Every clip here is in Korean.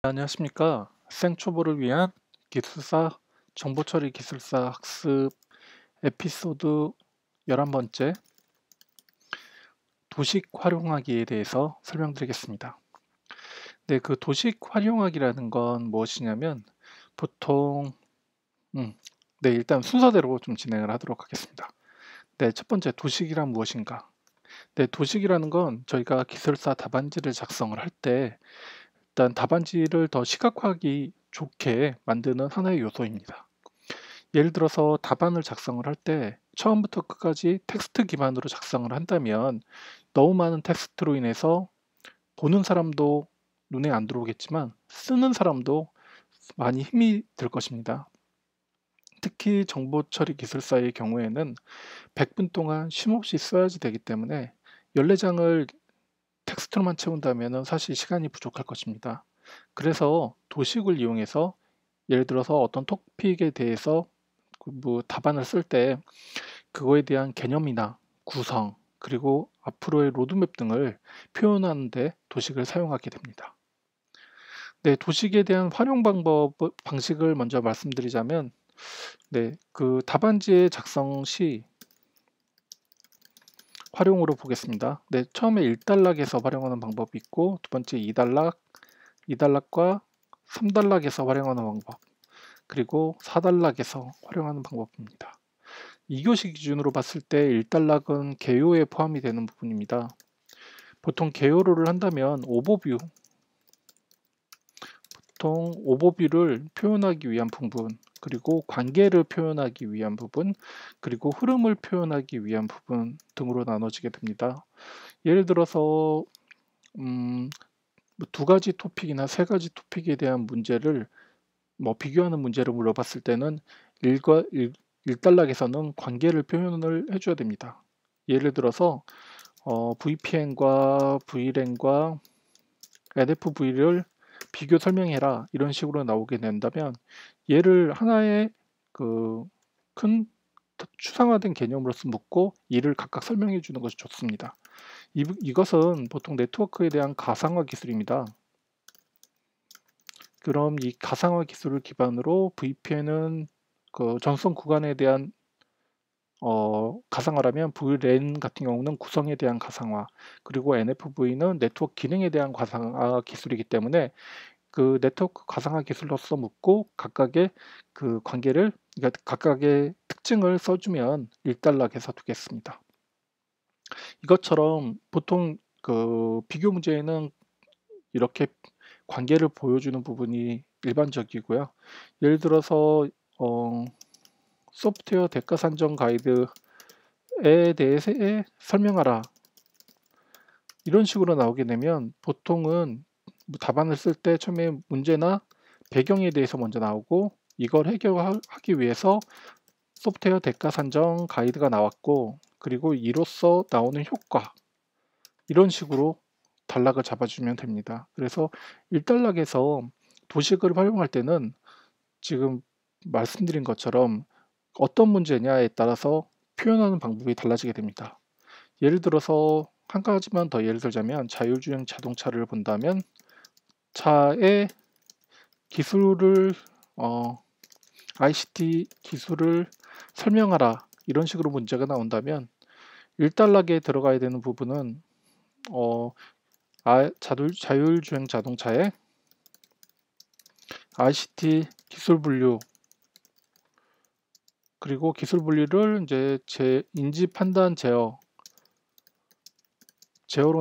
안녕하십니까. 생초보를 위한 기술사 정보처리 기술사 학습 에피소드 11번째 도식 활용하기에 대해서 설명드리겠습니다. 네, 그 도식 활용하기라는 건 무엇이냐면 보통 음, 네, 일단 순서대로 좀 진행을 하도록 하겠습니다. 네, 첫 번째 도식이란 무엇인가? 네, 도식이라는 건 저희가 기술사 답안지를 작성을 할 때 일단 답안지를 더 시각화하기 좋게 만드는 하나의 요소입니다. 예를 들어서 답안을 작성을 할 때 처음부터 끝까지 텍스트 기반으로 작성을 한다면 너무 많은 텍스트로 인해서 보는 사람도 눈에 안 들어오겠지만 쓰는 사람도 많이 힘이 들 것입니다. 특히 정보 처리 기술사의 경우에는 100분 동안 쉼없이 써야지 되기 때문에 14장을 텍스트로만 채운다면 사실 시간이 부족할 것입니다. 그래서 도식을 이용해서 예를 들어서 어떤 토픽에 대해서 뭐 답안을 쓸 때 그거에 대한 개념이나 구성, 그리고 앞으로의 로드맵 등을 표현하는 데 도식을 사용하게 됩니다. 네, 도식에 대한 활용 방식을 먼저 말씀드리자면, 네, 그 답안지의 작성 시 활용으로 보겠습니다. 네, 처음에 1단락에서 활용하는 방법이 있고, 두 번째 2단락, 2단락과 3단락에서 활용하는 방법, 그리고 4단락에서 활용하는 방법입니다. 2교시 기준으로 봤을 때 1단락은 개요에 포함이 되는 부분입니다. 보통 개요를 한다면 오버뷰를 표현하기 위한 부분, 그리고 관계를 표현하기 위한 부분, 그리고 흐름을 표현하기 위한 부분 등으로 나눠지게 됩니다. 예를 들어서 두 가지 토픽이나 세 가지 토픽에 대한 문제를 비교하는 문제를 물어봤을 때는 1단락에서는 관계를 표현을 해줘야 됩니다. 예를 들어서 VPN과 VLAN과 NFV를 비교 설명해라 이런 식으로 나오게 된다면 얘를 하나의 그 큰 추상화된 개념으로서 묻고 이를 각각 설명해 주는 것이 좋습니다. 이것은 보통 네트워크에 대한 가상화 기술입니다. 그럼 이 가상화 기술을 기반으로 VPN은 그 전송 구간에 대한 가상화라면 VLAN 같은 경우는 구성에 대한 가상화, 그리고 NFV는 네트워크 기능에 대한 가상화 기술이기 때문에 그 네트워크 가상화 기술로서 묻고 각각의 그 관계를, 그러니까 각각의 특징을 써주면 1단락에서 두겠습니다. 이것처럼 보통 그 비교 문제에는 이렇게 관계를 보여주는 부분이 일반적이고요. 예를 들어서 소프트웨어 대가 산정 가이드에 대해서 설명하라 이런 식으로 나오게 되면 보통은 답안을 쓸 때 처음에 문제나 배경에 대해서 먼저 나오고 이걸 해결하기 위해서 소프트웨어 대가 산정 가이드가 나왔고 그리고 이로써 나오는 효과 이런 식으로 단락을 잡아주면 됩니다. 그래서 1단락에서 도식을 활용할 때는 지금 말씀드린 것처럼 어떤 문제냐에 따라서 표현하는 방법이 달라지게 됩니다. 예를 들어서 한 가지만 더 예를 들자면 자율주행 자동차를 본다면 차의 기술을 ICT 기술을 설명하라 이런 식으로 문제가 나온다면 1단락에 들어가야 되는 부분은 자율주행 자동차의 ICT 기술 분류 그리고 기술 분류를 이제 인지 판단 제어로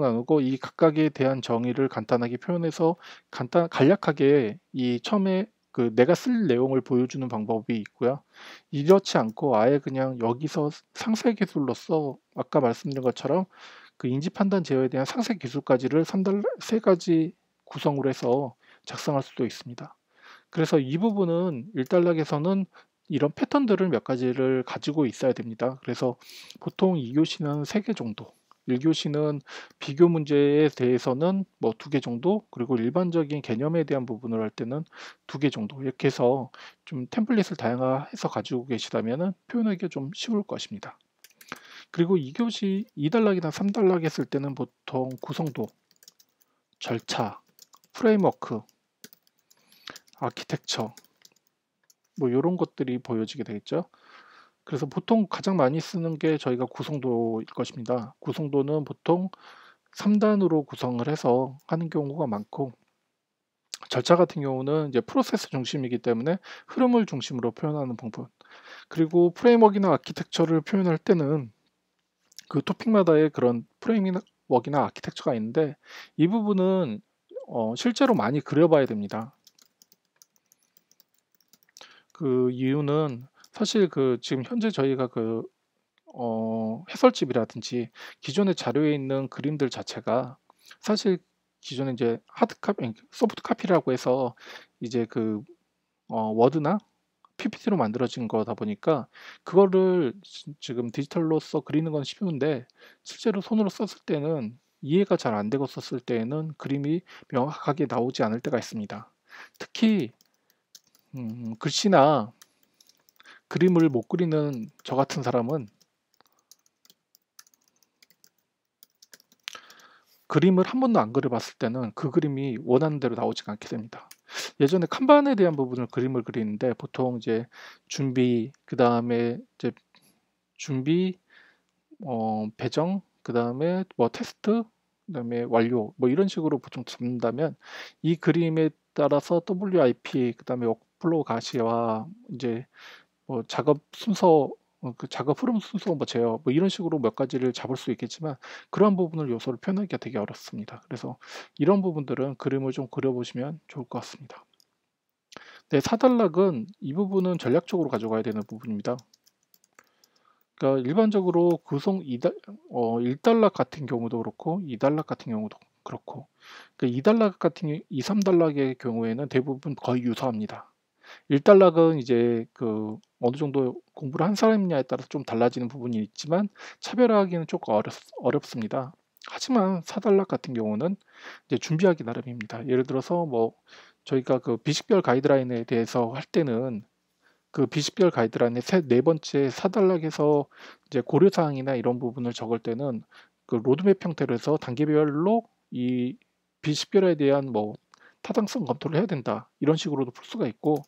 나누고 이 각각에 대한 정의를 간단하게 표현해서 간략하게 이 처음에 그 내가 쓸 내용을 보여주는 방법이 있고요. 이렇지 않고 아예 그냥 여기서 상세 기술로서 아까 말씀드린 것처럼 그 인지 판단 제어에 대한 상세 기술까지를 세 가지 구성으로 해서 작성할 수도 있습니다. 그래서 이 부분은 1단락에서는 이런 패턴들을 몇 가지를 가지고 있어야 됩니다. 그래서 보통 2교시는 3개 정도, 1교시는 비교 문제에 대해서는 뭐 2개 정도, 그리고 일반적인 개념에 대한 부분을 할 때는 2개 정도 이렇게 해서 좀 템플릿을 다양화해서 가지고 계시다면 표현하기가 좀 쉬울 것입니다. 그리고 2교시 2단락이나 3단락 했을 때는 보통 구성도, 절차, 프레임워크 아키텍처 뭐 요런 것들이 보여지게 되겠죠. 그래서 보통 가장 많이 쓰는 게 저희가 구성도일 것입니다. 구성도는 보통 3단으로 구성을 해서 하는 경우가 많고, 절차 같은 경우는 이제 프로세스 중심이기 때문에 흐름을 중심으로 표현하는 부분, 그리고 프레임워크나 아키텍처를 표현할 때는 그 토픽마다의 그런 프레임워크나 아키텍처가 있는데, 이 부분은 실제로 많이 그려봐야 됩니다. 그 이유는 사실 지금 현재 저희가 해설집이라든지 기존의 자료에 있는 그림들 자체가 사실 기존에 이제 하드카피, 소프트 카피라고 해서 이제 워드나 PPT로 만들어진 거다 보니까 그거를 지금 디지털로서 그리는 건 쉬운데, 실제로 손으로 썼을 때는 이해가 잘 안 되고 썼을 때에는 그림이 명확하게 나오지 않을 때가 있습니다. 특히 글씨나 그림을 못 그리는 저 같은 사람은 그림을 한 번도 안 그려봤을 때는 그 그림이 원하는 대로 나오지가 않게 됩니다. 예전에 칸반에 대한 부분을 그림을 그리는데 보통 이제 준비, 그 다음에 이제 준비, 배정, 그 다음에 뭐 테스트, 그 다음에 완료, 뭐 이런 식으로 보통 잡는다면, 이 그림에 따라서 WIP, 그 다음에 워크플로우 가시와 이제 뭐 작업 순서, 그 작업 흐름 순서 뭐 제어 뭐 이런 식으로 몇 가지를 잡을 수 있겠지만, 그러한 부분을 요소를 표현하기가 되게 어렵습니다. 그래서 이런 부분들은 그림을 좀 그려보시면 좋을 것 같습니다. 네, 4단락은 이 부분은 전략적으로 가져가야 되는 부분입니다. 그러니까 일반적으로 구성 1단락 같은 경우도 그렇고 2단락 같은 경우도 그렇고, 그러니까 2단락 같은 2, 3단락의 경우에는 대부분 거의 유사합니다. 1단락은 이제 어느 정도 공부를 한 사람이냐에 따라서 좀 달라지는 부분이 있지만 차별화하기는 조금 어렵습니다. 하지만 4단락 같은 경우는 이제 준비하기 나름입니다. 예를 들어서 뭐 저희가 비식별 가이드라인에 대해서 할 때는 그 비식별 가이드라인의 네 번째 4단락에서 이제 고려사항이나 이런 부분을 적을 때는 그 로드맵 형태로 해서 단계별로 이 비식별에 대한 뭐 타당성 검토를 해야 된다, 이런 식으로도 풀 수가 있고,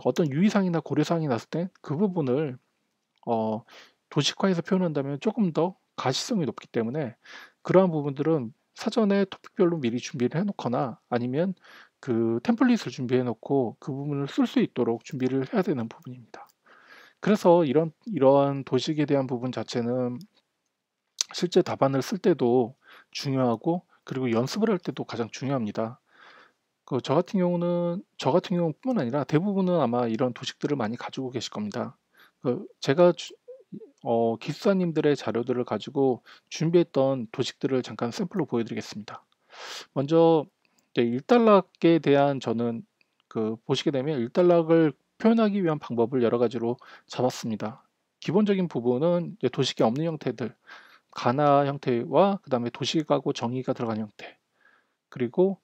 어떤 유의사항이나 고려사항이 났을 때 그 부분을 도식화해서 표현한다면 조금 더 가시성이 높기 때문에, 그러한 부분들은 사전에 토픽별로 미리 준비를 해놓거나 아니면 템플릿을 준비해 놓고 그 부분을 쓸 수 있도록 준비를 해야 되는 부분입니다. 그래서 이러한 도식에 대한 부분 자체는 실제 답안을 쓸 때도 중요하고, 그리고 연습을 할 때도 가장 중요합니다. 저 같은 경우뿐만 아니라 대부분은 아마 이런 도식들을 많이 가지고 계실 겁니다. 제가 기숙사님들의 자료들을 가지고 준비했던 도식들을 잠깐 샘플로 보여드리겠습니다. 먼저 1단락에 대한 저는 보시게 되면 1단락을 표현하기 위한 방법을 여러 가지로 잡았습니다. 기본적인 부분은 도식이 없는 형태들, 가나 형태와 그 다음에 도식하고 정의가 들어간 형태, 그리고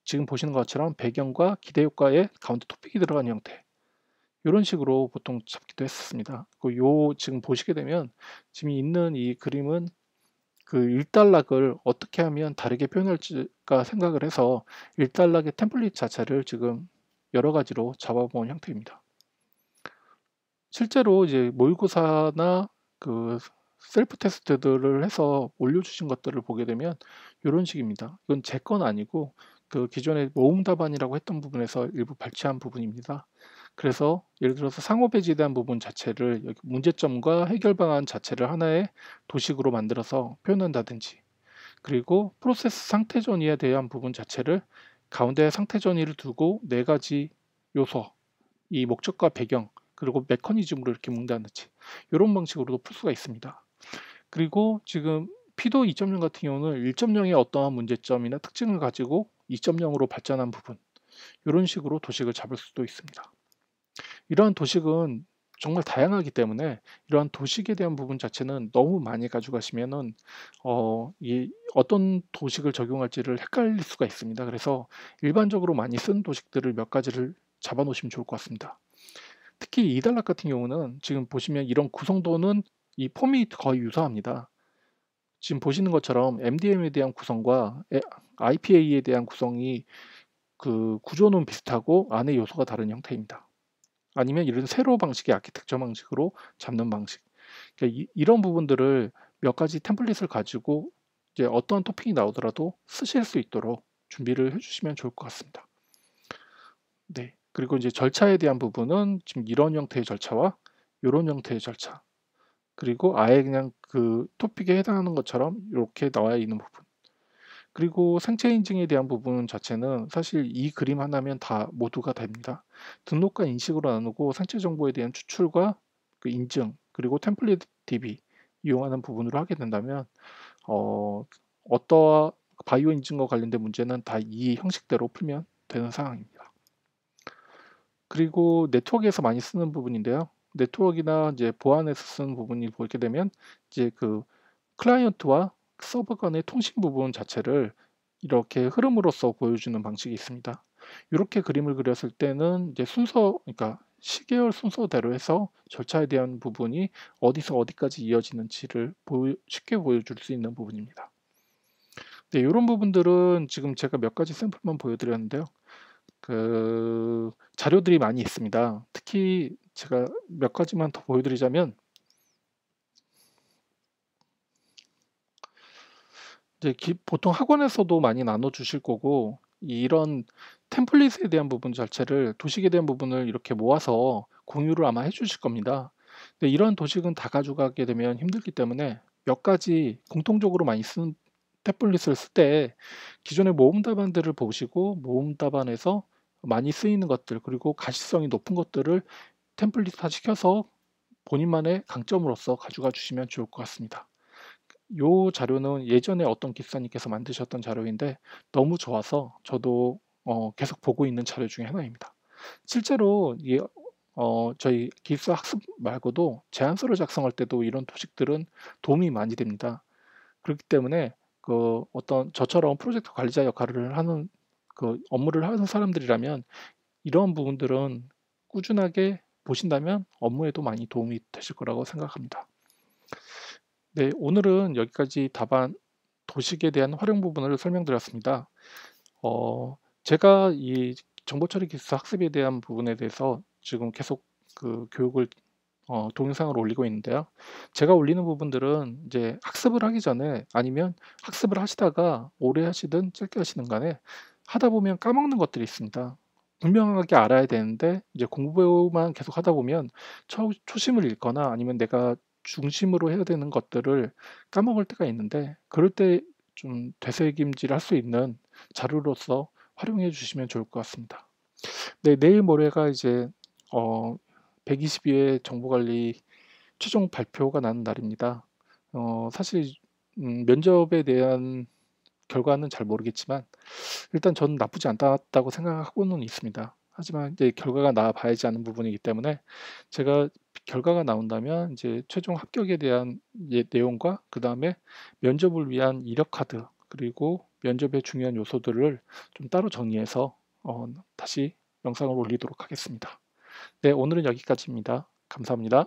지금 보시는 것처럼 배경과 기대 효과에 가운데 토픽이 들어간 형태, 이런 식으로 보통 잡기도 했었습니다. 지금 보시게 되면 지금 있는 이 그림은 1단락을 어떻게 하면 다르게 표현할지가 생각을 해서 1단락의 템플릿 자체를 지금 여러 가지로 잡아본 형태입니다. 실제로 이제 모의고사나 셀프 테스트들을 해서 올려주신 것들을 보게 되면 이런 식입니다. 이건 제 건 아니고 기존의 모음 답안이라고 했던 부분에서 일부 발췌한 부분입니다. 그래서 예를 들어서 상호 배제에 대한 부분 자체를 여기 문제점과 해결 방안 자체를 하나의 도식으로 만들어서 표현한다든지, 그리고 프로세스 상태 전이에 대한 부분 자체를 가운데 상태 전이를 두고 네 가지 요소, 이 목적과 배경, 그리고 메커니즘으로 이렇게 묶는다든지, 이런 방식으로도 풀 수가 있습니다. 그리고 지금 피도 2.0 같은 경우는 1.0의 어떠한 문제점이나 특징을 가지고 2.0으로 발전한 부분, 이런 식으로 도식을 잡을 수도 있습니다. 이러한 도식은 정말 다양하기 때문에 이러한 도식에 대한 부분 자체는 너무 많이 가져가시면은 어떤 도식을 적용할지를 헷갈릴 수가 있습니다. 그래서 일반적으로 많이 쓴 도식들을 몇 가지를 잡아 놓으시면 좋을 것 같습니다. 특히 2단락 같은 경우는 지금 보시면 이런 구성도는 이 폼이 거의 유사합니다. 지금 보시는 것처럼 MDM에 대한 구성과 IPA에 대한 구성이 그 구조는 비슷하고 안에 요소가 다른 형태입니다. 아니면 이런 세로 방식의 아키텍처 방식으로 잡는 방식. 그러니까 이런 부분들을 몇 가지 템플릿을 가지고 이제 어떠한 토핑이 나오더라도 쓰실 수 있도록 준비를 해주시면 좋을 것 같습니다. 네. 그리고 이제 절차에 대한 부분은 지금 이런 형태의 절차와 이런 형태의 절차, 그리고 아예 그냥 그 토픽에 해당하는 것처럼 이렇게 나와 있는 부분, 그리고 생체 인증에 대한 부분 자체는 사실 이 그림 하나면 다 모두가 됩니다. 등록과 인식으로 나누고 생체 정보에 대한 추출과 그 인증, 그리고 템플릿 DB 이용하는 부분으로 하게 된다면 어떠한 바이오 인증과 관련된 문제는 다 이 형식대로 풀면 되는 상황입니다. 그리고 네트워크에서 많이 쓰는 부분인데요. 네트워크나 이제 보안에서 쓰는 부분이 보게 되면 이제 그 클라이언트와 서버 간의 통신 부분 자체를 이렇게 흐름으로써 보여주는 방식이 있습니다. 이렇게 그림을 그렸을 때는 이제 순서, 그러니까 시계열 순서대로 해서 절차에 대한 부분이 어디서 어디까지 이어지는지를 쉽게 보여줄 수 있는 부분입니다. 네, 이런 부분들은 지금 제가 몇 가지 샘플만 보여드렸는데요. 그 자료들이 많이 있습니다. 특히 제가 몇 가지만 더 보여드리자면 이제 보통 학원에서도 많이 나눠주실 거고, 이런 템플릿에 대한 부분 자체를, 도식에 대한 부분을 이렇게 모아서 공유를 아마 해주실 겁니다. 근데 이런 도식은 다 가져가게 되면 힘들기 때문에 몇 가지 공통적으로 많이 쓰는 템플릿을 쓸 때 기존의 모음 답안들을 보시고 모음 답안에서 많이 쓰이는 것들, 그리고 가시성이 높은 것들을 템플릿화 시켜서 본인만의 강점으로서 가져가 주시면 좋을 것 같습니다. 요 자료는 예전에 어떤 기사님께서 만드셨던 자료인데 너무 좋아서 저도 계속 보고 있는 자료 중에 하나입니다. 실제로 저희 기술 학습 말고도 제안서를 작성할 때도 이런 도식들은 도움이 많이 됩니다. 그렇기 때문에 그 어떤 저처럼 프로젝트 관리자 역할을 하는 그 업무를 하는 사람들이라면 이런 부분들은 꾸준하게 보신다면 업무에도 많이 도움이 되실 거라고 생각합니다. 네, 오늘은 여기까지 답안 도식에 대한 활용 부분을 설명드렸습니다. 제가 이 정보처리 기술 학습에 대한 부분에 대해서 지금 계속 그 교육을 동영상으로 올리고 있는데요. 제가 올리는 부분들은 이제 학습을 하기 전에, 아니면 학습을 하시다가 오래 하시든 짧게 하시든 간에 하다 보면 까먹는 것들이 있습니다. 분명하게 알아야 되는데 이제 공부만 계속 하다 보면 초심을 잃거나 아니면 내가 중심으로 해야 되는 것들을 까먹을 때가 있는데, 그럴 때 좀 되새김질 할 수 있는 자료로서 활용해 주시면 좋을 것 같습니다. 네, 내일 모레가 이제 122회 정보관리 최종 발표가 나는 날입니다. 사실 면접에 대한 결과는 잘 모르겠지만 일단 저는 나쁘지 않았다고 생각하고는 있습니다. 하지만 이제 결과가 나와 봐야지 않는 부분이기 때문에 제가 결과가 나온다면 이제 최종 합격에 대한 내용과 그 다음에 면접을 위한 이력 카드, 그리고 면접의 중요한 요소들을 좀 따로 정리해서 다시 영상을 올리도록 하겠습니다. 네, 오늘은 여기까지입니다. 감사합니다.